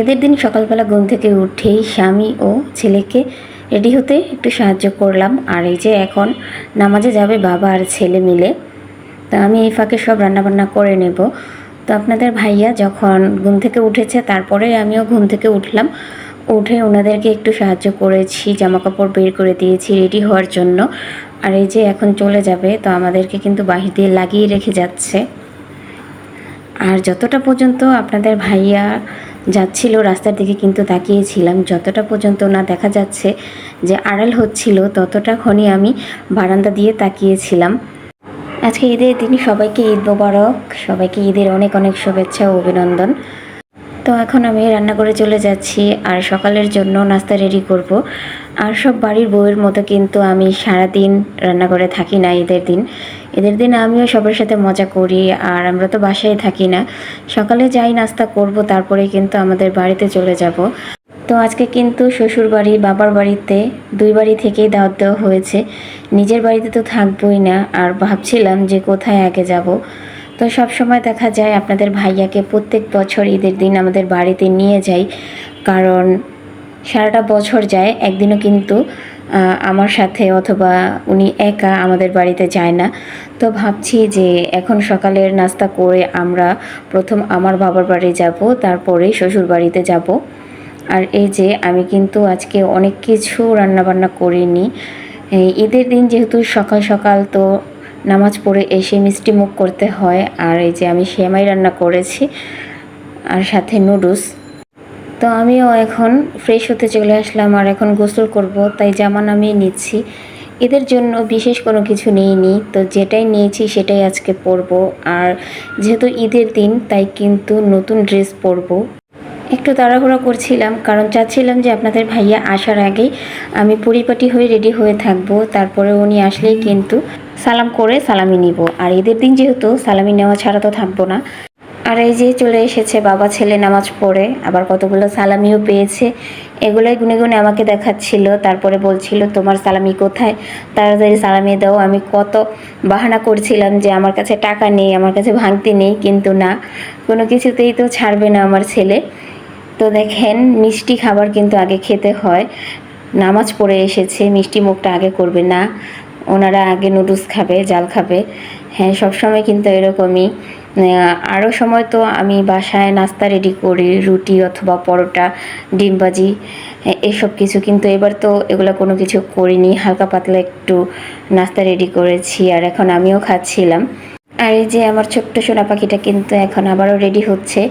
ঈদের দিন সকালবেলা ঘুম থেকে উঠেই স্বামী ও ছেলেকে রেডি হতে একটু সাহায্য করলাম। আর এই যে এখন নামাজে যাবে বাবা আর ছেলে মিলে। তো আমি এই ফাঁকে সব রান্নাবান্না করে নেব। তো আপনাদের ভাইয়া যখন ঘুম থেকে উঠেছে তারপরে আমিও ঘুম থেকে উঠলাম, উঠে ওনাদেরকে একটু সাহায্য করেছি, জামাকাপড় বের করে দিয়েছি রেডি হওয়ার জন্য। আর এই যে এখন চলে যাবে, তো আমাদেরকে কিন্তু বাহির দিয়ে লাগিয়ে রেখে যাচ্ছে। আর যতটা পর্যন্ত আপনাদের ভাইয়া যাচ্ছিল রাস্তার দিকে কিন্তু তাকিয়েছিলাম, যতটা পর্যন্ত না দেখা যাচ্ছে যে আড়াল হচ্ছিল ততটাক্ষণই আমি বারান্দা দিয়ে তাকিয়েছিলাম। আজকে ঈদের দিন সবাইকে ঈদ মোবারক, সবাইকে ঈদের অনেক অনেক শুভেচ্ছা ও অভিনন্দন। তো এখন আমি রান্না করে চলে যাচ্ছি আর সকালের জন্য নাস্তা রেডি করব। আর সব বাড়ির বউয়ের মতো কিন্তু আমি সারাদিন রান্না করে থাকি না ঈদের দিন। ঈদের দিন আমিও সবার সাথে মজা করি, আর আমরা তো বাসায় থাকি না, সকালে যাই নাস্তা করব তারপরে কিন্তু আমাদের বাড়িতে চলে যাব। তো আজকে কিন্তু শ্বশুর বাড়ি বাবার বাড়িতে দুই বাড়ি থেকেই দাওয়াত দেওয়া হয়েছে। নিজের বাড়িতে তো থাকবোই না, আর ভাবছিলাম যে কোথায় আগে যাব। তো সব সময় দেখা যায় আপনাদের ভাইয়াকে প্রত্যেক বছর ঈদের দিন আমাদের বাড়িতে নিয়ে যাই, কারণ সারাটা বছর যায়, একদিনও কিন্তু আমার সাথে অথবা উনি একা আমাদের বাড়িতে যায় না। তো ভাবছি যে এখন সকালের নাস্তা করে আমরা প্রথম আমার বাবার বাড়ি যাব, তারপরে শ্বশুর বাড়িতে যাব। আর এই যে আমি কিন্তু আজকে অনেক কিছু রান্নাবান্না করিনি। ঈদের দিন যেহেতু সকাল সকাল, তো নামাজ পড়ে এসে মিষ্টি মুখ করতে হয়। আর এই যে আমি সেমাই রান্না করেছি আর সাথে নুডলস। তো আমিও এখন ফ্রেশ হতে চলে আসলাম, আর এখন গোসল করব, তাই জামা নামিয়ে নিচ্ছি। ঈদের জন্য বিশেষ কোনো কিছু নিইনি, তো যেটাই নিয়েছি সেটাই আজকে পরবো। আর যেহেতু ঈদের দিন তাই কিন্তু নতুন ড্রেস পরবো। একটু তাড়াহুড়ো করছিলাম, কারণ চাচ্ছিলাম যে আপনাদের ভাইয়া আসার আগেই আমি পরিপাটি হয়ে রেডি হয়ে থাকবো, তারপরে উনি আসলেই কিন্তু সালাম করে সালামি নিব। আর ঈদের দিন যেহেতু সালামি নেওয়া ছাড়া তো থাকবো না। আর এই যে চলে এসেছে বাবা ছেলে নামাজ পড়ে, আবার কতগুলো সালামিও পেয়েছে। এগুলোই গুনে গুনে আমাকে দেখাচ্ছিল, তারপরে বলছিল তোমার সালামি কোথায়, তাড়াতাড়ি সালামি দাও। আমি কত বাহানা করছিলাম যে আমার কাছে টাকা নেই, আমার কাছে ভাঙতি নেই, কিন্তু না, কোনো কিছুতেই তো ছাড়বে না আমার ছেলে। তো দেখেন মিষ্টি খাবার কিন্তু আগে খেতে হয়, নামাজ পড়ে এসেছে, মিষ্টি মুখটা আগে করবে না, ওনারা আগে নুডলস খাবে, জাল খাবে। হ্যাঁ, সবসময় কিন্তু এরকমই। আরও সময় তো আমি বাসায় নাস্তা রেডি করি, রুটি অথবা পরোটা, ডিমবাজি, এসব কিছু, কিন্তু এবার তো এগুলো কোনো কিছু করিনি, হালকা পাতলা একটু নাস্তা রেডি করেছি আর এখন আমিও খাচ্ছিলাম। আর এই যে আমার ছোট্ট সোনা পাখিটা কিন্তু এখন আবারও রেডি হচ্ছে,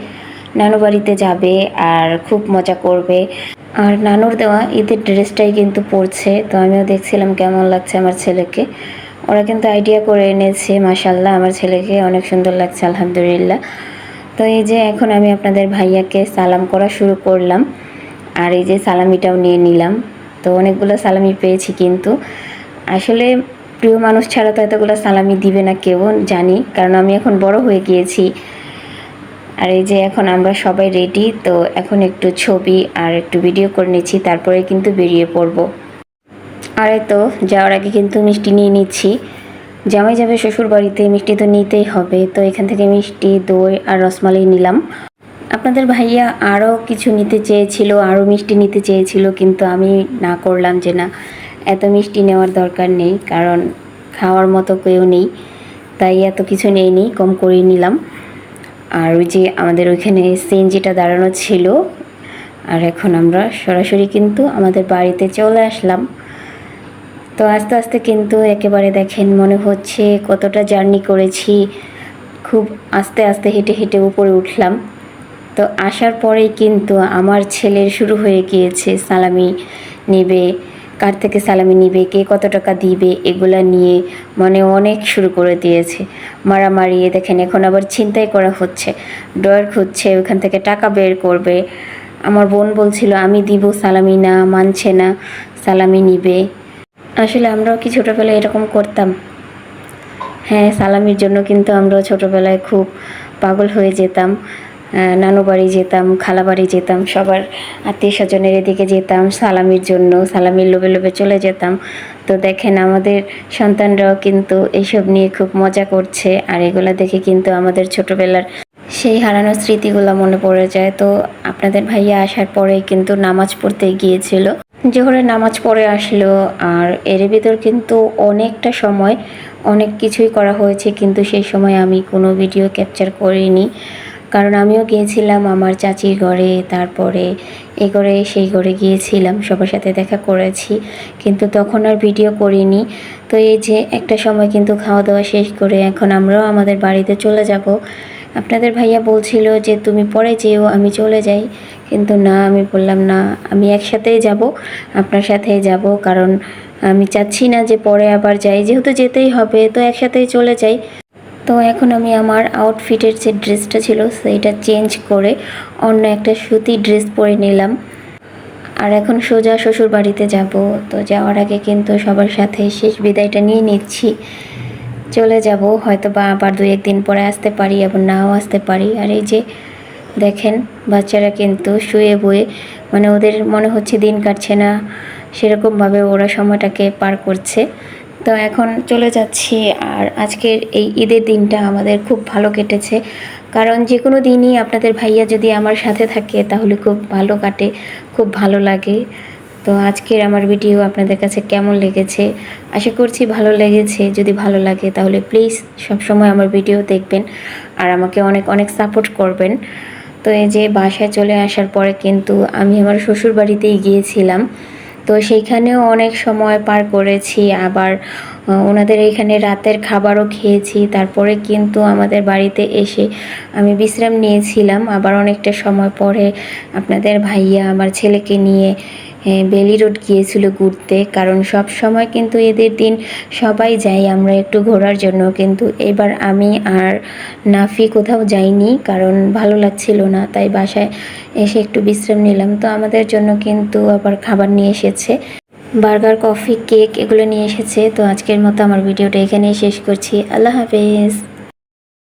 নানু বাড়িতে যাবে আর খুব মজা করবে। আর নানুর দেওয়া ঈদের ড্রেসটাই কিন্তু পরছে, তো আমিও দেখছিলাম কেমন লাগছে আমার ছেলেকে। ওরা কিন্তু আইডিয়া করে এনেছে, মাশাল্লাহ আমার ছেলেকে অনেক সুন্দর লাগছে, আলহামদুলিল্লাহ। তো এই যে এখন আমি আপনাদের ভাইয়াকে সালাম করা শুরু করলাম, আর এই যে সালামিটাও নিয়ে নিলাম। তো অনেকগুলো সালামি পেয়েছি, কিন্তু আসলে প্রিয় মানুষ ছাড়া তো এতগুলো সালামি দিবে না কেউ, জানি, কারণ আমি এখন বড় হয়ে গিয়েছি। আর এই যে এখন আমরা সবাই রেডি, তো এখন একটু ছবি আর একটু ভিডিও করে নিচ্ছি, তারপরে কিন্তু বেরিয়ে পড়ব। আর এই তো যাওয়ার আগে কিন্তু মিষ্টি নিয়ে নিচ্ছি, জামাই যাবে শ্বশুর বাড়িতে, মিষ্টি তো নিতেই হবে। তো এখান থেকে মিষ্টি, দই আর রসমালাই নিলাম। আপনাদের ভাইয়া আরও কিছু নিতে চেয়েছিল, আরও মিষ্টি নিতে চেয়েছিল, কিন্তু আমি না করলাম যে না, এত মিষ্টি নেওয়ার দরকার নেই, কারণ খাওয়ার মতো কেউ নেই, তাই এত কিছু নেইনি, কম করে নিলাম। আর ওই যে আমাদের ওইখানে সিএনজিটা দাঁড়ানো ছিল, আর এখন আমরা সরাসরি কিন্তু আমাদের বাড়িতে চলে আসলাম। তো আস্তে আস্তে কিন্তু একেবারে দেখেন মনে হচ্ছে কতটা জার্নি করেছি, খুব আস্তে আস্তে হেঁটে হেঁটে উপরে উঠলাম। তো আসার পরেই কিন্তু আমার ছেলের শুরু হয়ে গিয়েছে সালামি নেবে, কার থেকে সালামি নিবে, কে কত টাকা দিবে, এগুলা নিয়ে মানে অনেক শুরু করে দিয়েছে মারামারি। দেখেন এখন আবার ছিনতাই করা হচ্ছে, ড্রয়ার খুঁজছে, ওখান থেকে টাকা বের করবে। আমার বোন বলছিল আমি দিব, সালামি না, মানছে না, সালামি নিবে। আসলে আমরাও কি ছোটোবেলায় এরকম করতাম? হ্যাঁ, সালামির জন্য কিন্তু আমরাও ছোটোবেলায় খুব পাগল হয়ে যেতাম, নানু বাড়ি যেতাম, খালা বাড়ি যেতাম, সবার আত্মীয় স্বজনের এদিকে যেতাম সালামির জন্য, সালামির লোভে লোভে চলে যেতাম। তো দেখেন আমাদের সন্তানরাও কিন্তু এইসব নিয়ে খুব মজা করছে, আর এগুলো দেখে কিন্তু আমাদের ছোটোবেলার সেই হারানো স্মৃতিগুলো মনে পড়ে যায়। তো আপনাদের ভাইয়া আসার পরে কিন্তু নামাজ পড়তে গিয়েছিল, জোহরের নামাজ পড়ে আসলো। আর এর ভিতর কিন্তু অনেকটা সময় অনেক কিছুই করা হয়েছে, কিন্তু সেই সময় আমি কোনো ভিডিও ক্যাপচার করিনি, কারণ আমিও গিয়েছিলাম আমার চাচির ঘরে, তারপরে এই ঘরে সেই ঘরে গিয়েছিলাম, সবার সাথে দেখা করেছি, কিন্তু তখন আর ভিডিও করিনি। তো এই যে একটা সময় কিন্তু খাওয়া দাওয়া শেষ করে এখন আমরাও আমাদের বাড়িতে চলে যাব। আপনাদের ভাইয়া বলছিল যে তুমি পরে যেও, আমি চলে যাই, কিন্তু না, আমি বললাম না, আমি একসাথেই যাব, আপনার সাথেই যাব, কারণ আমি চাচ্ছি না যে পরে আবার যাই, যেহেতু যেতেই হবে তো একসাথেই চলে যাই। তো এখন আমি আমার আউটফিটের যে ড্রেসটা ছিল সেইটা চেঞ্জ করে অন্য একটা সুতির ড্রেস পরে নিলাম, আর এখন সোজা শ্বশুর বাড়িতে যাব। তো যাওয়ার আগে কিন্তু সবার সাথে শেষ বিদায়টা নিয়ে নিচ্ছি, চলে যাব, হয়তো বা আবার 2-1 দিন পরে আসতে পারি, আবার নাও আসতে পারি। আর এই যে দেখেন বাচ্চারা কিন্তু শুয়ে বয়ে, মানে ওদের মনে হচ্ছে দিন কাটছে না, সেরকমভাবে ওরা সময়টাকে পার করছে। তো এখন চলে যাচ্ছি। আর আজকের এই ঈদের দিনটা আমাদের খুব ভালো কেটেছে, কারণ যে কোনো দিনই আপনাদের ভাইয়া যদি আমার সাথে থাকে তাহলে খুব ভালো কাটে, খুব ভালো লাগে। তো আজকের আমার ভিডিও আপনাদের কাছে কেমন লেগেছে, আশা করছি ভালো লেগেছে। যদি ভালো লাগে তাহলে প্লিজ সবসময় আমার ভিডিও দেখবেন আর আমাকে অনেক অনেক সাপোর্ট করবেন। তো এই যে বাসায় চলে আসার পরে কিন্তু আমি আমার শ্বশুর বাড়িতেই গিয়েছিলাম, তো সেইখানেও অনেক সময় পার করেছি, আবার ওনাদের এখানে রাতের খাবারও খেয়েছি। তারপরে কিন্তু আমাদের বাড়িতে এসে আমি বিশ্রাম নিয়েছিলাম। আবার অনেকটা সময় পরে আপনাদের ভাইয়া আমার ছেলেকে নিয়ে বেলি রোড গিয়েছিল ঘুরতে, কারণ সব সময় কিন্তু ঈদের দিন সবাই যাই আমরা একটু ঘোরার জন্য, কিন্তু এবার আমি আর নাফি কোথাও যাইনি, কারণ ভালো লাগছিল না, তাই বাসায় এসে একটু বিশ্রাম নিলাম। তো আমাদের জন্য কিন্তু আবার খাবার নিয়ে এসেছে, বার্গার, কফি, কেক এগুলো নিয়ে এসেছে। তো আজকের মতো আমার ভিডিওটা এখানেই শেষ করছি। আল্লাহ হাফেজ।